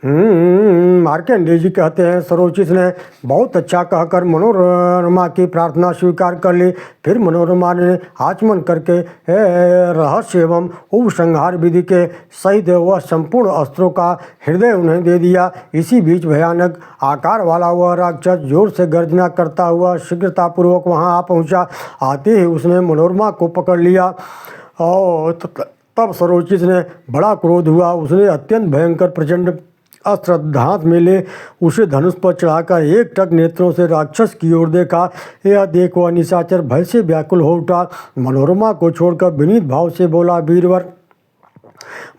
मार्कंडेय जी कहते हैं, सरोचिस ने बहुत अच्छा कहकर मनोरमा की प्रार्थना स्वीकार कर ली। फिर मनोरमा ने आचमन करके रहस्य एवं उपसंहार विधि के सहित वह संपूर्ण अस्त्रों का हृदय उन्हें दे दिया। इसी बीच भयानक आकार वाला वह राक्षस जोर से गर्जना करता हुआ शीघ्रतापूर्वक वहां आ पहुंचा। आते ही उसने मनोरमा को पकड़ लिया और तब सरोचिस ने बड़ा क्रोध हुआ। उसने अत्यंत भयंकर प्रचंड अस्त्र हाथ में ले उसे धनुष पर चढ़ाकर एक टक नेत्रों से राक्षस की ओर देखा। यह देख वह निशाचर भय से व्याकुल हो उठा। मनोरमा को छोड़कर विनीत भाव से बोला, वीरवर,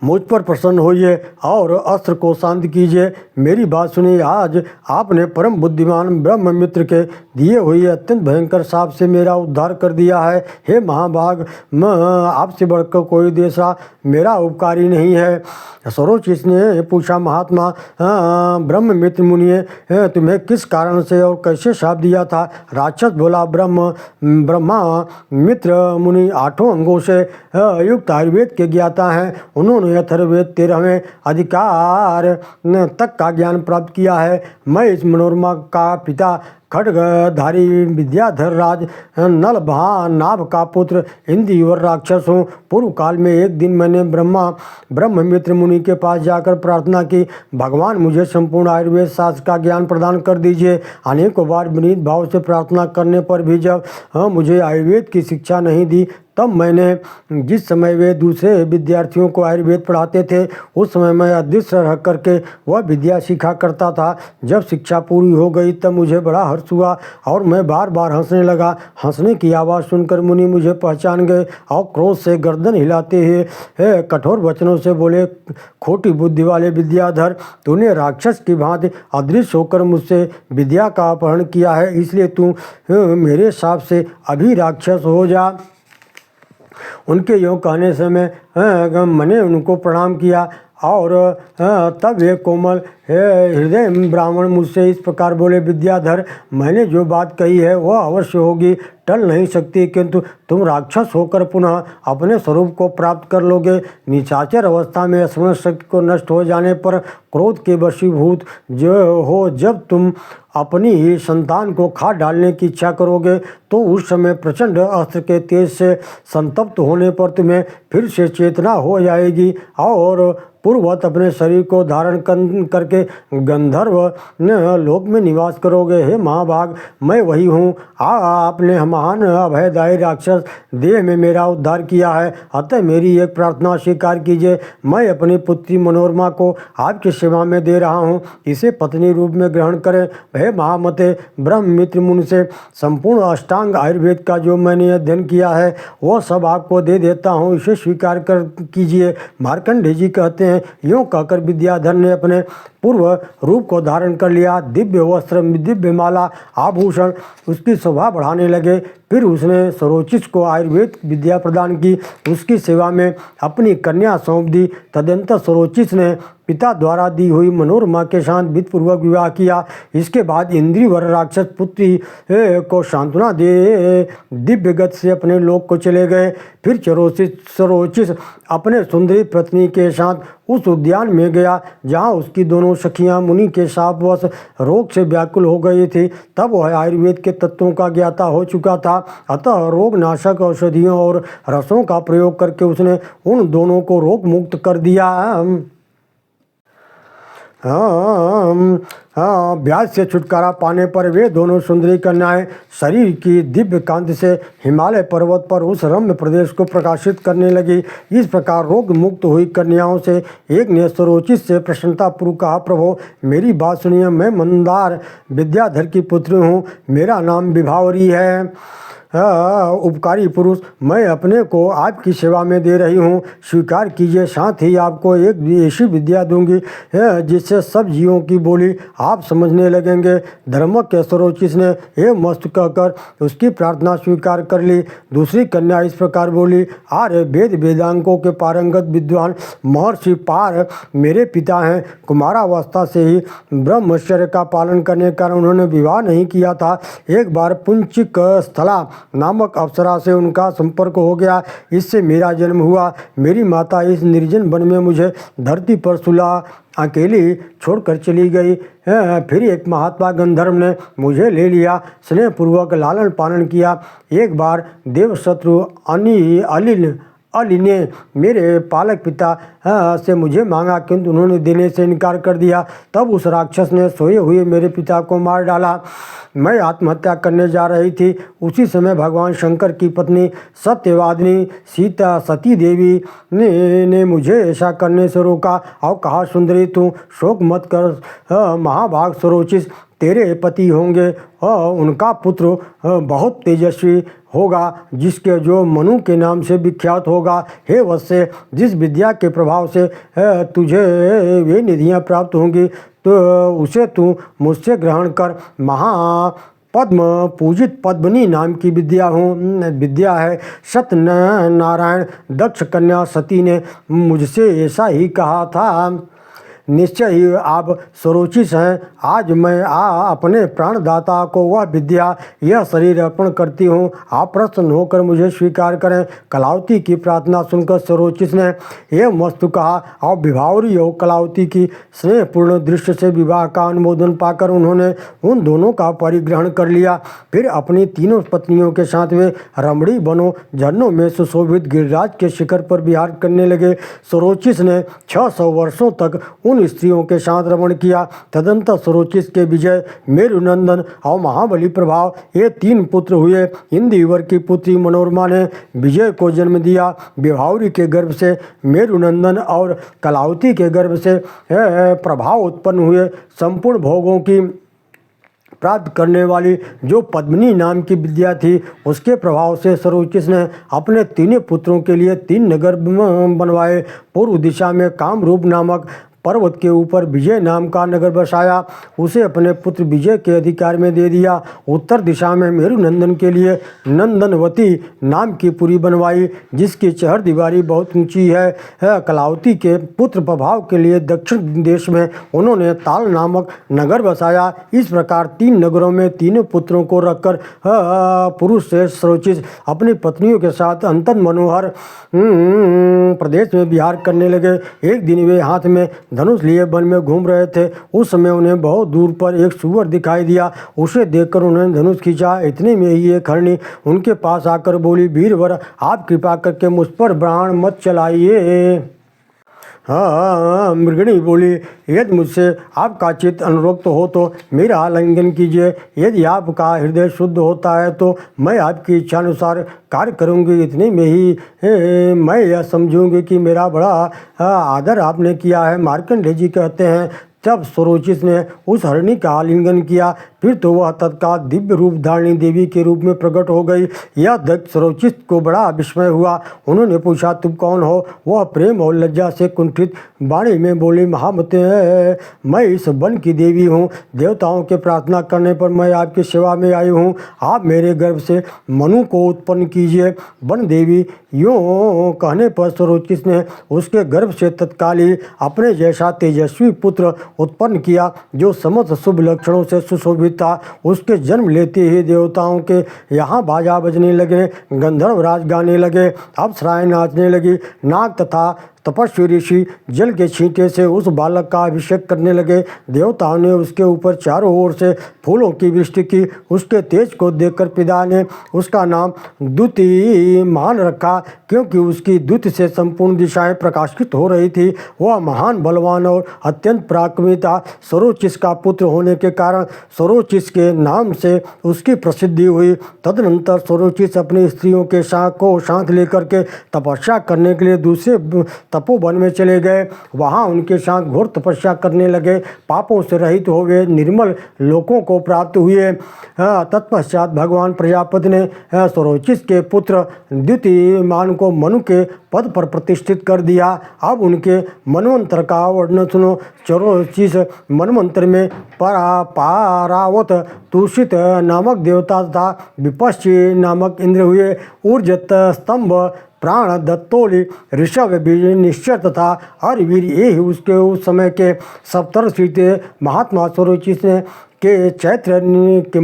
मुझ पर प्रसन्न होइए और अस्त्र को शांत कीजिए। मेरी बात सुनिए। आज आपने परम बुद्धिमान ब्रह्ममित्र के दिए हुए अत्यंत भयंकर शाप से मेरा उद्धार कर दिया है। हे महाभाग, आपसे बढ़कर कोई दूसरा मेरा उपकारी नहीं है। सरोचिस ने पूछा, महात्मा ब्रह्ममित्र मुनिए, तुम्हें किस कारण से और कैसे शाप दिया था? राक्षस बोला, ब्रह्मा मित्र मुनि 8 अंगों से युक्त आयुर्वेद के ज्ञाता हैं। उन्होंने अथर्ववेद 13वें अधिकार तक का ज्ञान प्राप्त किया है। मैं इस मनोरमा का पिता खड्गधारी विद्याधर राज नाभ का पुत्र इंद्रवर राक्षस हूँ। पूर्व काल में एक दिन मैंने ब्रह्ममित्र मुनि के पास जाकर प्रार्थना की, भगवान मुझे संपूर्ण आयुर्वेद शास्त्र का ज्ञान प्रदान कर दीजिए। अनेकों बार विनीत भाव से प्रार्थना करने पर भी जब मुझे आयुर्वेद की शिक्षा नहीं दी, तब मैंने जिस समय वे दूसरे विद्यार्थियों को आयुर्वेद पढ़ाते थे, उस समय मैं अदृश्य रह करके वह विद्या सीखा करता था। जब शिक्षा पूरी हो गई तब मुझे बड़ा हर्ष हुआ और मैं बार बार हंसने लगा। हंसने की आवाज़ सुनकर मुनि मुझे पहचान गए और क्रोध से गर्दन हिलाते हुए कठोर वचनों से बोले, खोटी बुद्धि वाले विद्याधर, तूने राक्षस की भांति अदृश्य होकर मुझसे विद्या का अपहरण किया है, इसलिए तू मेरे शाप से अभी राक्षस हो जा। उनके यों कहने से मैंने उनको प्रणाम किया और तब वे कोमल हृदय ब्राह्मण मुझसे इस प्रकार बोले, विद्याधर, मैंने जो बात कही है वह अवश्य होगी, टल नहीं सकती, किंतु तुम राक्षस होकर पुनः अपने स्वरूप को प्राप्त कर लोगे। निशाचर अवस्था में स्मरण शक्ति को नष्ट हो जाने पर क्रोध के वशीभूत जब तुम अपनी ही संतान को खा डालने की इच्छा करोगे, तो उस समय प्रचंड अस्त्र के तेज से संतप्त होने पर तुम्हें फिर से चेतना हो जाएगी और पूर्ववत अपने शरीर को धारण करके गंधर्व लोक में निवास करोगे। हे महाभाग, मैं वही हूँ। आपने महान अभयदायी राक्षस देह में मेरा उद्धार किया है, अतः मेरी एक प्रार्थना स्वीकार कीजिए। मैं अपनी पुत्री मनोरमा को आपकी सेवा में दे रहा हूँ, इसे पत्नी रूप में ग्रहण करें। हे महामते, ब्रह्ममित्र मुनि से संपूर्ण अष्टांग आयुर्वेद का जो मैंने अध्ययन किया है वह सब आपको दे देता हूँ, इसे स्वीकार कर कीजिए। मार्कंडेय जी कहते हैं, यूँ कहकर विद्याधर ने अपने पूर्व रूप को धारण कर लिया। दिव्य वस्त्र, दिव्य माला, आभूषण उसकी शोभा बढ़ाने लगे। फिर उसने सरोचिस को आयुर्वेद विद्या प्रदान की, उसकी सेवा में अपनी कन्या सौंप दी। तदंतर सरोचिस ने पिता द्वारा दी हुई मनोरमा के साथ विधिपूर्वक विवाह किया। इसके बाद इंद्रवर राक्षस पुत्री को सांत्वना दे दिव्य गति से अपने लोक को चले गए। फिर सरोचिस अपने सुंदरी पत्नी के साथ उस उद्यान में गया जहाँ उसकी दोनों सखियाँ मुनि के शापवश रोग से व्याकुल हो गई थी। तब वह आयुर्वेद के तत्वों का ज्ञाता हो चुका था, अतः रोग नाशक औषधियों और रसों का प्रयोग करके उसने उन दोनों को रोग मुक्त कर दिया। व्याध से छुटकारा पाने पर वे दोनों सुंदरी कन्याएं शरीर की दिव्य कांति से हिमालय पर्वत पर उस रम्य प्रदेश को प्रकाशित करने लगी। इस प्रकार रोग मुक्त हुई कन्याओं से एक ने सरोचिस से प्रसन्नतापूर्वक कहा, प्रभु, मेरी बात सुनिए, मैं मंदार विद्याधर की पुत्री हूँ, मेरा नाम विभावरी है। उपकारी पुरुष, मैं अपने को आपकी सेवा में दे रही हूँ, स्वीकार कीजिए। साथ ही आपको एक ऐसी विद्या दूंगी जिससे सब जीवों की बोली आप समझने लगेंगे। धर्मज्ञ सरोचिस ने ये मस्त कहकर उसकी प्रार्थना स्वीकार कर ली। दूसरी कन्या इस प्रकार बोली, आर्य वेद वेदांगों के पारंगत विद्वान महर्षि पार मेरे पिता हैं। कुमारावस्था से ही ब्रह्मचर्य का पालन करने के कारण उन्होंने विवाह नहीं किया था। एक बार पुंचिक स्थला नामक अप्सरा से उनका संपर्क हो गया। इससे मेरा जन्म हुआ। मेरी माता इस निर्जन वन में मुझे धरती पर सुला अकेली छोड़कर चली गई। फिर एक महात्मा गंधर्व ने मुझे ले लिया, स्नेहपूर्वक लालन पालन किया। एक बार देवशत्रु अली ने मेरे पालक पिता से मुझे मांगा, किंतु उन्होंने देने से इनकार कर दिया। तब उस राक्षस ने सोए हुए मेरे पिता को मार डाला। मैं आत्महत्या करने जा रही थी। उसी समय भगवान शंकर की पत्नी सत्यवादिनी सती देवी ने मुझे ऐसा करने से रोका और कहा, सुंदरी तू शोक मत कर, महाभाग सरोचिस तेरे पति होंगे और उनका पुत्र बहुत तेजस्वी होगा, जिसके जो मनु के नाम से विख्यात होगा। हे वत्स्य, जिस विद्या के प्रभाव से तुझे वे निधियाँ प्राप्त होंगी तो उसे तू मुझसे ग्रहण कर। पद्म पूजित पद्मिनी नाम की विद्या है। सत्यनारायण दक्ष कन्या सती ने मुझसे ऐसा ही कहा था। निश्चय ही आप सरोचिस हैं। आज मैं अपने प्राणदाता को वह विद्या, यह शरीर अर्पण करती हूँ। आप प्रसन्न होकर मुझे स्वीकार करें। कलावती की प्रार्थना सुनकर सरोचिस ने एवं मस्तु कहा और विभावरी और कलावती की स्नेहपूर्ण दृश्य से विवाह का अनुमोदन पाकर उन्होंने उन दोनों का परिग्रहण कर लिया। फिर अपनी तीनों पत्नियों के साथ वे रमणी बनों झरनों में सुशोभित गिरिराज के शिखर पर विहार करने लगे। सरोचिस ने 600 वर्षों तक उन स्त्रियों के साथ रमण किया। तदंतर सरोचिस के विजय, मेरुनंदन और महाबली प्रभाव ये 3 पुत्र हुए। इंद्रवर की पुत्री मनोरमा ने विजय को जन्म दिया। विभावरी के गर्भ से मेरुनंदन और कलावती के गर्भ से प्रभाव उत्पन्न हुए। संपूर्ण भोगों की प्राप्त करने वाली जो पद्मिनी नाम की विद्या थी, उसके प्रभाव से सरोचिस ने अपने 3 पुत्रों के लिए 3 नगर बनवाए। पूर्व दिशा में कामरूप नामक पर्वत के ऊपर विजय नाम का नगर बसाया, उसे अपने पुत्र विजय के अधिकार में दे दिया। उत्तर दिशा में मेरुनंदन के लिए नंदनवती नाम की पुरी बनवाई, जिसकी चहर दीवारी बहुत ऊंची है। कलावती के पुत्र प्रभाव के लिए दक्षिण देश में उन्होंने ताल नामक नगर बसाया। इस प्रकार 3 नगरों में 3 पुत्रों को रखकर पुरुष श्रेष्ठ सरोचिस अपनी पत्नियों के साथ अंतन मनोहर प्रदेश में विहार करने लगे। एक दिन वे हाथ में धनुष लिए वन में घूम रहे थे। उस समय उन्हें बहुत दूर पर एक सूअर दिखाई दिया। उसे देखकर उन्होंने धनुष खींचा। इतने में ही एक हरणी उनके पास आकर बोली, वीरवर, आप कृपा करके मुझ पर बाण मत चलाइए। हाँ, मृगणी बोली, यदि मुझसे आपका चित्त अनुरक्त हो तो मेरा आलिंगन कीजिए। यदि आपका हृदय शुद्ध होता है तो मैं आपकी इच्छा अनुसार कार्य करूँगी। इतने में ही मैं यह समझूंगी कि मेरा बड़ा आदर आपने किया है। मार्कंडेय जी कहते हैं, जब सरोचिस ने उस हरणी का आलिंगन किया, फिर तो वह तत्काल दिव्य रूप धारिणी देवी के रूप में प्रकट हो गई। यह देख सरोचिस को बड़ा विस्मय हुआ। उन्होंने पूछा, तुम कौन हो? वह प्रेम और लज्जा से कुंठित वाणी में बोली, महामते, मैं इस वन की देवी हूँ। देवताओं के प्रार्थना करने पर मैं आपकी सेवा में आई हूँ। आप मेरे गर्भ से मनु को उत्पन्न कीजिए। वन देवी यूँ कहने पर सरोचिस ने उसके गर्भ से तत्काल ही अपने जैसा तेजस्वी पुत्र उत्पन्न किया, जो समस्त शुभ लक्षणों से सुशोभित था। उसके जन्म लेते ही देवताओं के यहाँ बाजा बजने लगे, गंधर्व राज गाने लगे, अप्सराएं नाचने लगी। नाग तथा तपस्वी ऋषि जल के छींटे से उस बालक का अभिषेक करने लगे। देवताओं ने उसके ऊपर चारों ओर से फूलों की वृष्टि की। उसके तेज को देखकर पिता ने उसका नाम द्युतिमान रखा, क्योंकि उसकी द्युति से संपूर्ण दिशाएं प्रकाशित हो रही थी। वह महान बलवान और अत्यंत पराक्रमी था। सरोचिस का पुत्र होने के कारण सरोचिस के नाम से उसकी प्रसिद्धि हुई। तदनंतर सरोचिस अपनी स्त्रियों के साथ लेकर के तपस्या करने के लिए दूसरे तपोवन में चले गए। वहाँ उनके साथ घोर तपस्या करने लगे। पापों से रहित हो गए, निर्मल लोकों को प्राप्त हुए। तत्पश्चात भगवान प्रजापति ने सरोचिस के पुत्र द्युतिमान को मनु के पद पर प्रतिष्ठित कर दिया। अब उनके मनवंतर का वर्णन सुनो। सरोचिस मनवंतर में पारावत तुषित नामक देवता तथा विपश्ची नामक इंद्र हुए। ऊर्जत स्तंभ प्राण दत्तोली ऋषभ निश्चय तथा अरिवीर, ये ही उसके उस समय के सप्तर्षि थे। महात्मा सरोचिस ने के चैत्र के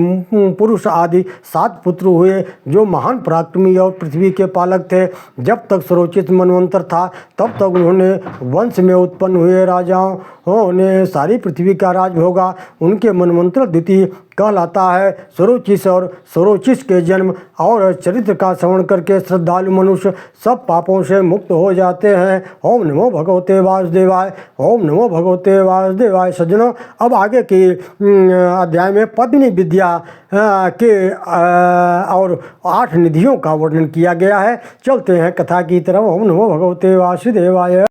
पुरुष आदि 7 पुत्र हुए जो महान पराक्रमी और पृथ्वी के पालक थे। जब तक स्वरोचित मनवंतर था तब तक उन्होंने वंश में उत्पन्न हुए राजाओं ने सारी पृथ्वी का राज भोगा। उनके मनवंतर द्वितीय कहलाता है। स्वरोचिष और स्वरोचिष के जन्म और चरित्र का श्रवण करके श्रद्धालु मनुष्य सब पापों से मुक्त हो जाते हैं। ओम नमो भगवते वासुदेवाय। ओम नमो भगवते वासुदेवाय। सज्जनों, अब आगे के अध्याय में पद्मिनी विद्या के और 8 निधियों का वर्णन किया गया है। चलते हैं कथा की तरफ। ओम नमो भगवते वासुदेवाय।